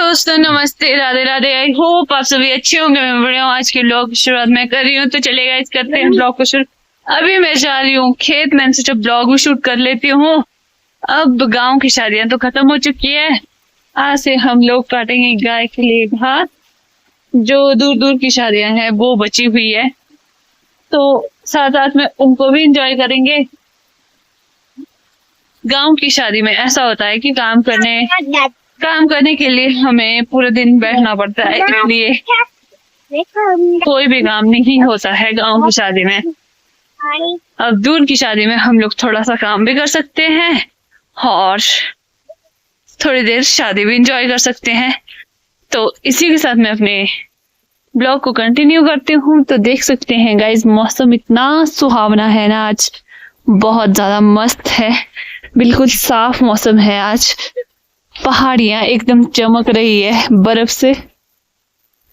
दोस्तों, नमस्ते, Radhe Radhe. I hope आप सभी अच्छे होंगे। मैं बढ़िया हूँ। आज के ब्लॉग की शुरुआत मैं कर रही हूँ, तो चलेगा इस करते हैं ब्लॉग को शुरू। अभी मैं जा रही हूँ खेत, मैंने सोचा ब्लॉग भी शूट कर लेती हूँ। अब गांव की शादियां तो खत्म हो चुकी है। आज से हम लोग काटेंगे गाय के लिए घास। जो दूर दूर की शादियां हैं वो बची हुई है, तो साथ साथ में उनको भी इंजॉय करेंगे। गांव की शादी में ऐसा होता है कि काम करने के लिए हमें पूरे दिन बैठना पड़ता है, इसलिए कोई भी काम नहीं होता है गांव की शादी में। अब दूर की शादी में हम लोग थोड़ा सा काम भी कर सकते हैं और थोड़ी देर शादी भी एंजॉय कर सकते हैं। तो इसी के साथ मैं अपने ब्लॉग को कंटिन्यू करती हूँ। तो देख सकते हैं गाइज, मौसम इतना सुहावना है ना, आज बहुत ज्यादा मस्त है, बिल्कुल साफ मौसम है आज। पहाड़ियां एकदम चमक रही है बर्फ से।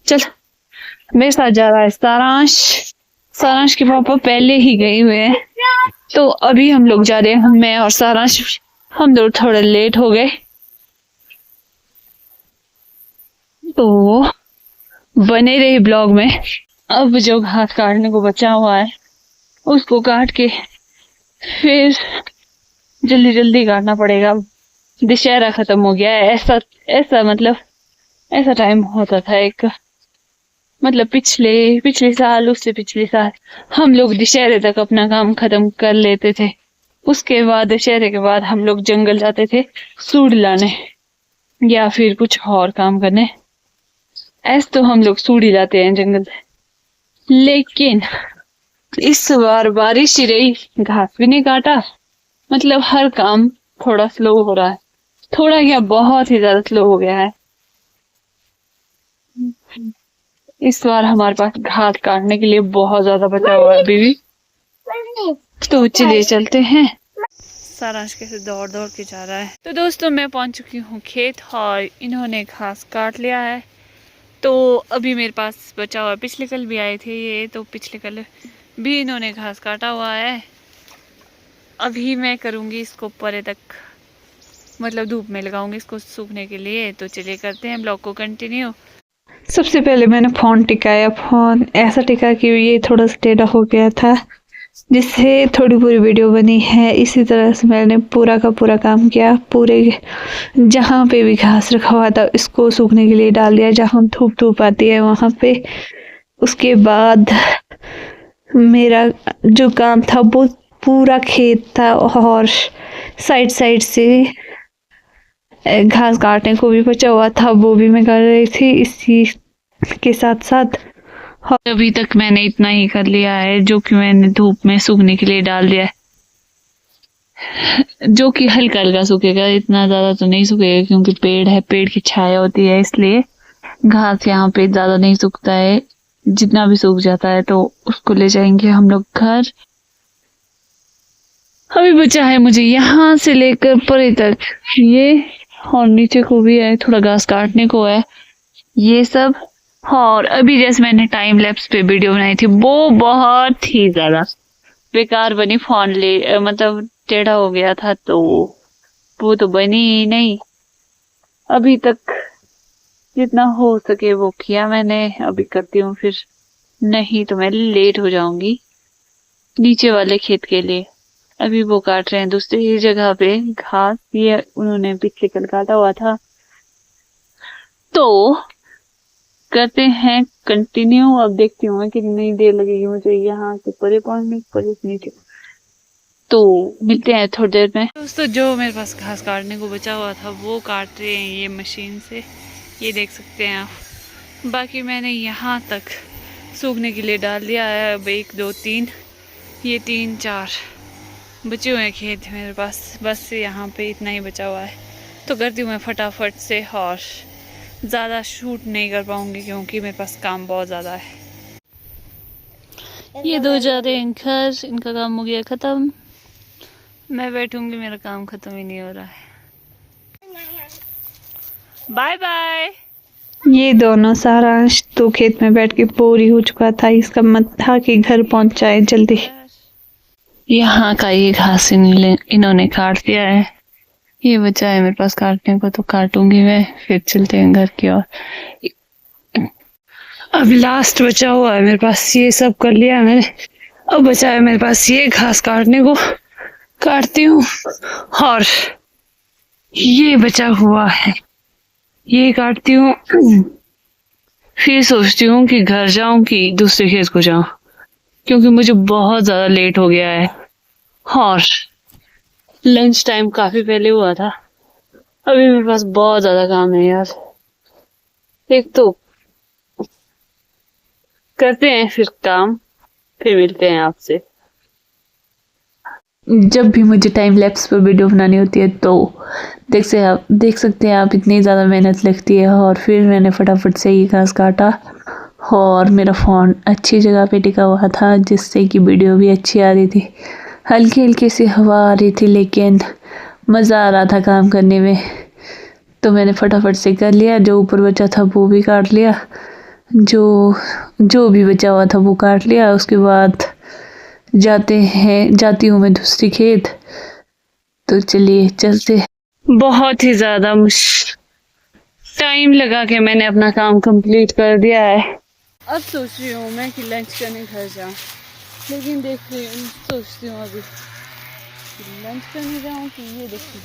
चल, मेरे साथ जा रहा है सारांश। सारांश के पापा पहले ही गए हुए हैं, तो अभी हम लोग जा रहे हैं, मैं और सारांश। हम लोग थोड़ा लेट हो गए, तो बने रहे ब्लॉग में। अब जो घास काटने को बचा हुआ है उसको काट के फिर जल्दी जल्दी काटना पड़ेगा। दशहरा खत्म हो गया है। ऐसा टाइम होता था एक, मतलब पिछले साल, उससे पिछले साल हम लोग दशहरे तक अपना काम खत्म कर लेते थे। उसके बाद दशहरे के बाद हम लोग जंगल जाते थे सूढ़ लाने या फिर कुछ और काम करने। ऐसे तो हम लोग सूढ़ी लाते हैं जंगल से, लेकिन इस बार बारिश ही रही, घास भी नहीं काटा। मतलब हर काम थोड़ा स्लो हो रहा है, थोड़ा क्या बहुत ही ज्यादा स्लो हो गया है। इस बार हमारे पास घास काटने के लिए बहुत ज्यादा बचा हुआ है अभी भी, तो चलिए चलते हैं। सारांश कैसे दौड़ दौड़ के जा रहा है। तो दोस्तों, मैं पहुंच चुकी हूँ खेत और इन्होंने घास काट लिया है। तो अभी मेरे पास बचा हुआ है, पिछले कल भी आए थे ये, तो पिछले कल भी इन्होंने घास काटा हुआ है। अभी मैं करूँगी इसको परे तक, मतलब धूप में लगाऊंगी इसको सूखने के लिए। तो चलिए करते हैं ब्लॉग को कंटिन्यू। सबसे पहले मैंने फोन टिकाया। फोन ऐसा टिका कि ये थोड़ा सा टेढ़ा हो गया था, जिससे थोड़ी पूरी वीडियो बनी है। इसी तरह से मैंने पूरा का पूरा काम किया। पूरे जहाँ पे भी घास रखा हुआ था इसको सूखने के लिए डाल दिया, जहाँ धूप आती है वहाँ पे। उसके बाद मेरा जो काम था वो पूरा खेत था, और साइड से घास काटने को भी बचा हुआ था, वो भी मैं कर रही थी इसी के साथ साथ। अभी तक मैंने इतना ही कर लिया है, जो कि मैंने धूप में सूखने के लिए डाल दिया है, जो कि हल्का हल्का सूखेगा, इतना ज्यादा तो नहीं सूखेगा, क्योंकि पेड़ है, पेड़ की छाया होती है, इसलिए घास यहाँ पे ज्यादा नहीं सूखता है। जितना भी सूख जाता है तो उसको ले जाएंगे हम लोग घर। अभी बचा है मुझे यहाँ से लेकर परे तक ये, और नीचे को भी है, थोड़ा घास काटने को है, ये सब। और अभी जैसे मैंने टाइम लैप्स पे वीडियो बनाई थी, वो बहुत ही ज्यादा बेकार बनी। मतलब टेढ़ा हो गया था, तो वो तो बनी ही नहीं। अभी तक जितना हो सके वो किया मैंने, अभी करती हूँ फिर, नहीं तो मैं लेट हो जाऊंगी नीचे वाले खेत के लिए। अभी वो काट रहे हैं दूसरी जगह पे घास, ये उन्होंने पिछले कल काटा हुआ था। तो करते हैं कंटिन्यू। अब देखती हूँ कितनी देर लगेगी मुझे यहाँ से परे पहुंचने, परे से नीचे। तो मिलते हैं थोड़ी देर में। दोस्तों, जो मेरे पास घास काटने को बचा हुआ था वो काट रहे हैं ये मशीन से, ये देख सकते हैं आप। बाकी मैंने यहाँ तक सूखने के लिए डाल दिया है। अब 1 2 3, ये 3 4 बचे हुए हैं खेत मेरे पास, बस यहाँ पे इतना ही बचा हुआ है। तो करती हूँ मैं फटाफट से, और ज़्यादा शूट नहीं कर पाऊँगी क्योंकि मेरे पास काम बहुत ज़्यादा है। ये 2 जा रहे हैं घर, इनका काम हो गया ख़त्म। मैं बैठूंगी, मेरा काम ख़त्म ही नहीं हो रहा है। Bye bye. ये दोनों, सारांश तो खेत में बैठ के बोर ही हो चुका था, इसका मन था कि घर पहुंच जाए जल्दी। यहाँ का ये घास इन्होंने काट दिया है, ये बचा है मेरे पास काटने को, तो काटूंगी मैं, फिर चलते हैं घर की ओर। अब लास्ट बचा हुआ है मेरे पास, ये सब कर लिया मैंने। अब बचा है मेरे पास ये घास काटने को, काटती हूँ। और ये बचा हुआ है, ये काटती हूँ। फिर सोचती हूँ कि घर जाऊं कि दूसरे खेत को जाऊं, क्योंकि मुझे बहुत ज्यादा लेट हो गया है और लंच टाइम काफी पहले हुआ था। अभी मेरे पास बहुत ज्यादा काम है यार। एक तो करते हैं फिर काम, फिर मिलते हैं आपसे। जब भी मुझे टाइम लैप्स पर वीडियो बनानी होती है तो देख सकते हैं आप, इतनी ज़्यादा मेहनत लगती है। और फिर मैंने फटाफट से ये घास काटा और मेरा फ़ोन अच्छी जगह पे टिका हुआ था, जिससे कि वीडियो भी अच्छी आ रही थी। हल्की हल्की सी हवा आ रही थी, लेकिन मज़ा आ रहा था काम करने में। तो मैंने फटाफट से कर लिया, जो ऊपर बचा था वो भी काट लिया, जो भी बचा हुआ था वो काट लिया। उसके बाद जाती हूँ मैं दूसरी खेत। तो चलिए चलते। बहुत ही ज़्यादा टाइम लगा के मैंने अपना काम कंप्लीट कर दिया है। अब सोच रही हूँ मैं कि लंच करने घर जाऊँ, लेकिन सोचती हूँ अभी लंच करने जाऊँ कि ये देखिए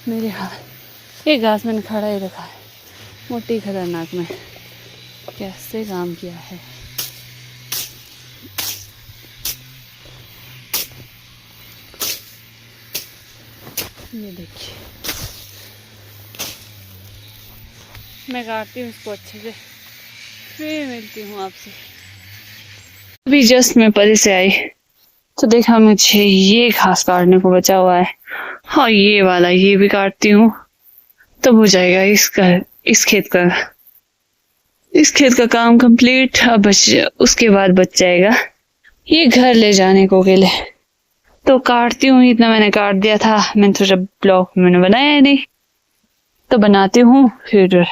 मेरे हाथ, ये घास मैंने खड़ा ही रखा है, मोटी खतरनाक में कैसे काम किया है। ये देखिए मैं काटती हूँ इसको अच्छे से, फिर मिलती हूँ आपसे। अभी जस्ट मैं परे से आई तो देखा मुझे ये घास काटने को बचा हुआ है। हाँ ये वाला, ये भी काटती हूँ तब हो जाएगा इस खेत का काम कंप्लीट। अब उसके बाद बच जाएगा ये घर ले जाने को के लिए। तो काटती हूँ, इतना मैंने काट दिया था। मैंने सोचा ब्लॉग मैंने बनाया नहीं, तो बनाती हूँ, फिर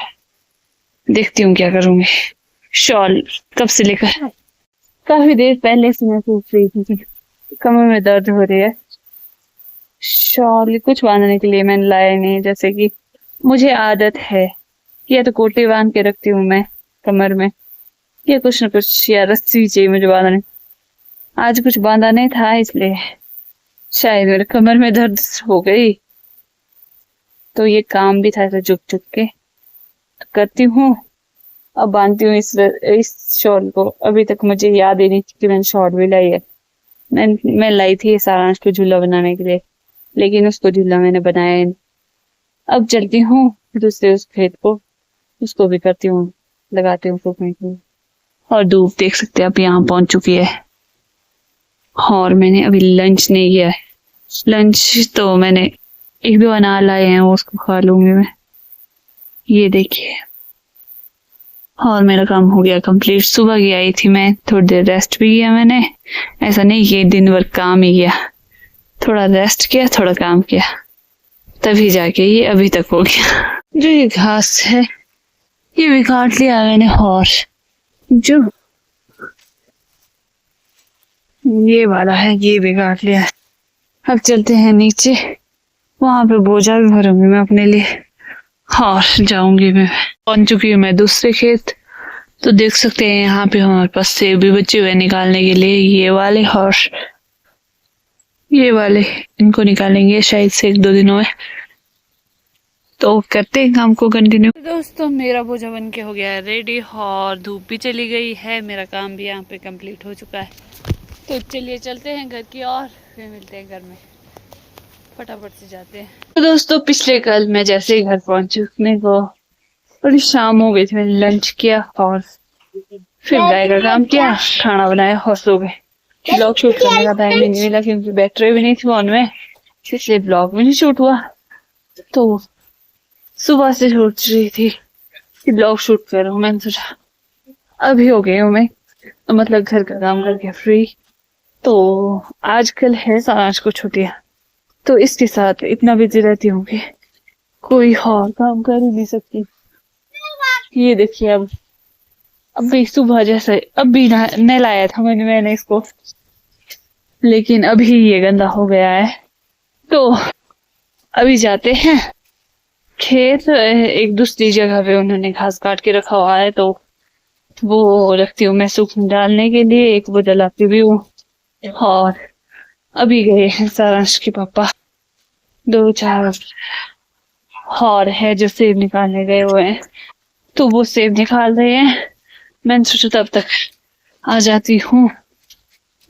देखती हूँ क्या करूँगी। शॉल कब से लेकर काफी देर पहले से मैं सोच रही थी कि कमर में दर्द हो रही है, शॉल कुछ बांधने के लिए मैंने लाया नहीं। जैसे कि मुझे आदत है, या तो कोटी बांध के रखती हूँ मैं कमर में, या कुछ न कुछ, या रस्सी चाहिए मुझे बांधने। आज कुछ बांधा नहीं था, इसलिए शायद मेरे कमर में दर्द हो गई। तो ये काम भी था ऐसा झुक झुक के, तो करती हूँ। अब बांधती हूँ इस शॉल को। अभी तक मुझे याद ही नहीं कि मैंने शॉल भी लाई है। मैं लाई थी सारांश को झूला बनाने के लिए, लेकिन उसको झूला मैंने बनाया नहीं। अब चलती हूँ दूसरे उस खेत को, उसको भी करती हूँ, लगाती हूँ फूकने। और धूप देख सकते हैं अब यहाँ पहुंच चुकी है। और मैंने अभी लंच नहीं किया है। लंच तो मैंने एक दो अनार लाए हैं, वो उसको खा लूंगी मैं। ये देखिए, और मेरा काम हो गया कंप्लीट। सुबह की आई थी मैं, थोड़ी देर रेस्ट भी किया मैंने। ऐसा नहीं कि दिन भर काम ही किया, थोड़ा रेस्ट किया, थोड़ा काम किया, तभी जाके ये अभी तक हो गया। जो ये घास है ये भी काट लिया मैंने, और जो ये वाला है ये भी काट लिया। अब चलते हैं नीचे, वहां पे बोझा भी भरूंगी मैं अपने लिए, और जाऊंगी मैं। पहुंच चुकी हूँ मैं दूसरे खेत। तो देख सकते हैं यहाँ पे हमारे पास सेब भी बचे हुए निकालने के लिए, ये वाले और ये वाले। इनको निकालेंगे शायद से 1-2 दिनों में। तो करते हैं काम को कंटिन्यू। दोस्तों मेरा बोझा बन के हो गया है रेडी, और धूप भी चली गई है, मेरा काम भी यहाँ पे कंप्लीट हो चुका है। तो चलिए चलते हैं घर की और फिर मिलते हैं घर में, फटाफट से जाते हैं। तो दोस्तों पिछले कल मैं जैसे ही घर पहुंचने को थोड़ी शाम हो गई थी, मैंने लंच किया और फिर गाय का काम किया, खाना बनाया और सो गए। ब्लॉग शूट करने का टाइम भी नहीं मिला, क्योंकि बैटरी भी नहीं थी फोन में, इसलिए ब्लॉग भी नहीं शूट हुआ। तो सुबह से सोच रही थी कि ब्लॉग शूट करूँ, मैंने सोचा अभी हो गई हूँ मैं, मतलब घर का काम करके फ्री। तो आजकल है सारांश को छुट्टियां, तो इसके साथ इतना बिजी रहती हूँ कि कोई और काम कर ही नहीं सकती। ये देखिए अब भी सुबह जैसे अब भी नहलाया था मैंने इसको, लेकिन अभी ये गंदा हो गया है। तो अभी जाते हैं खेत। एक दूसरी जगह पे उन्होंने घास काट के रखा हुआ है, तो वो रखती हूँ मैं सूखने डालने के लिए। एक वो जलाती भी हूँ। और अभी गए हैं सारांश के पापा, 2-4 और है जो सेब निकालने गए हुए हैं, तो वो सेब निकाल रहे हैं। मैंने सोचा तब तक आ जाती हूँ,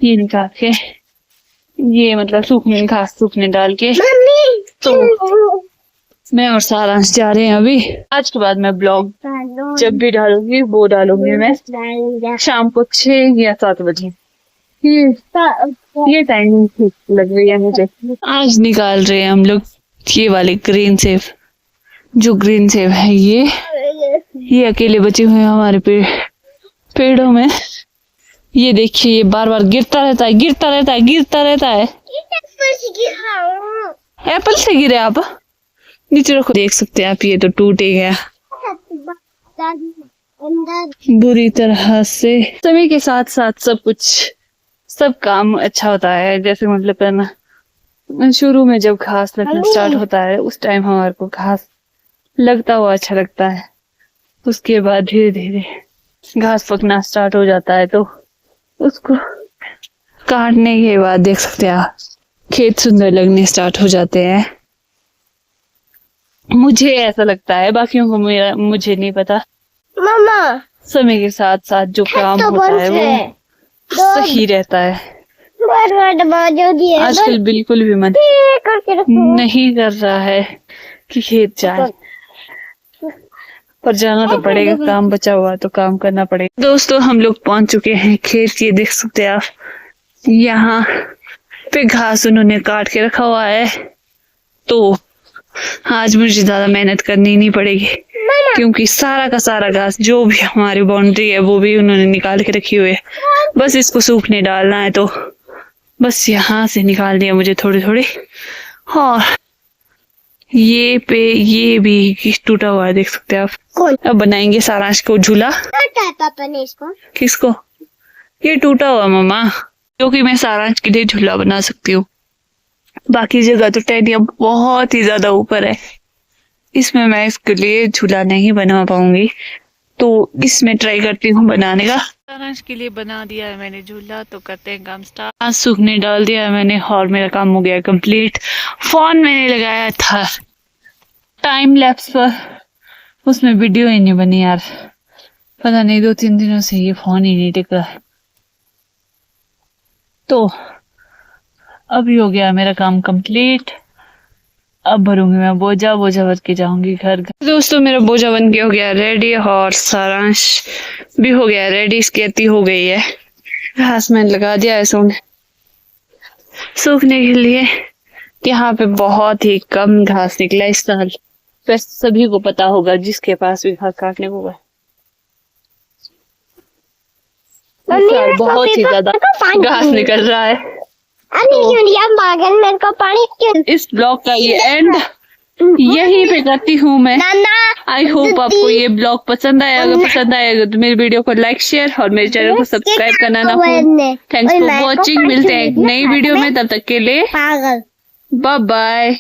ये निकाल के, ये मतलब सूखने घास सूखने डाल के। तो मैं और सारांश जा रहे हैं अभी। आज के बाद मैं ब्लॉग जब भी डालूंगी वो डालूंगी मैं शाम को 6 या 7 बजे। ये टाइमिंग ठीक लग रही है मुझे। आज निकाल रहे हैं हम लोग ये वाले ग्रीन सेब। जो ग्रीन सेब है ये अकेले बचे हुए हैं हमारे पेड़ों में। ये देखिए, ये बार बार गिरता रहता है, गिरता रहता है, गिरता रहता है। एप्पल से गिरे आप? नीचे रखो, देख सकते हैं आप, ये तो टूट ही गया बुरी तरह से। समय के साथ साथ सब काम अच्छा होता है। जैसे मतलब ना, शुरू में जब घास लगना स्टार्ट होता है उस टाइम हमारे को घास लगता हुआ अच्छा लगता है। उसके बाद धीरे धीरे घास पकना स्टार्ट हो जाता है, तो उसको काटने के बाद देख सकते हैं आप, खेत सुंदर लगने स्टार्ट हो जाते हैं। मुझे ऐसा लगता है, बाकियों को मुझे नहीं पता। मामा, समय के साथ साथ जो काम होता है वो सही रहता है। आजकल बिल्कुल भी मन नहीं कर रहा है कि खेत जाए, पर जाना तो पड़ेगा। काम बचा हुआ तो काम करना पड़ेगा। दोस्तों, हम लोग पहुंच चुके हैं खेत। ये देख सकते हैं आप, यहाँ पे घास उन्होंने काट के रखा हुआ है, तो आज मुझे ज्यादा मेहनत करनी नहीं पड़ेगी, क्योंकि सारा का सारा घास जो भी हमारी बाउंड्री है वो भी उन्होंने निकाल के रखी हुई है। बस इसको सूखने डालना है, तो बस यहाँ से निकाल दिया मुझे थोड़ी थोड़ी। और ये भी टूटा हुआ है, देख सकते हैं आप। अब बनाएंगे सारांश को झूला। पापा ने इसको, किसको? ये टूटा हुआ मामा, क्योंकि मैं सारांश के लिए झूला बना सकती हूँ। बाकी जगह तो टेनिया बहुत ही ज्यादा ऊपर है, इसमें मैं इसके लिए झूला नहीं बना पाऊंगी, तो इसमें ट्राई करती हूँ बनाने का। सारांश के लिए बना दिया है मैंने झूला, तो करते हैं काम स्टार्ट। सूखने डाल दिया है मैंने और मेरा काम हो गया कंप्लीट। फोन मैंने लगाया था टाइम लैप्स पर, उसमें वीडियो ही नहीं बनी यार। पता नहीं 2-3 दिनों से ये फोन ही नहीं टिक रहा। तो अभी हो गया मेरा काम कंप्लीट। अब भरूंगी मैं बोझा भर के जाऊंगी घर। दोस्तों, मेरा बोझा बन के हो गया रेडी, और सारांश भी हो गया रेडी। इसकी अति हो गई है। घास मैंने लगा दिया है सूखने के लिए। यहाँ पे बहुत ही कम घास निकला इस साल। वैसे सभी को पता होगा जिसके पास भी घास काटने को है। बहुत ही ज्यादा घास निकल रहा है। मेरे को पानी क्यों? इस ब्लॉग का ये एंड यहीं पे करती हूँ मैं। आई होप आपको ये ब्लॉग पसंद आया। अगर पसंद आएगा तो मेरे वीडियो को लाइक, शेयर और मेरे चैनल को सब्सक्राइब करना ना भूलें। Thanks for watching. मिलते हैं एक नई वीडियो में, तब तक के लिए बाय बाय।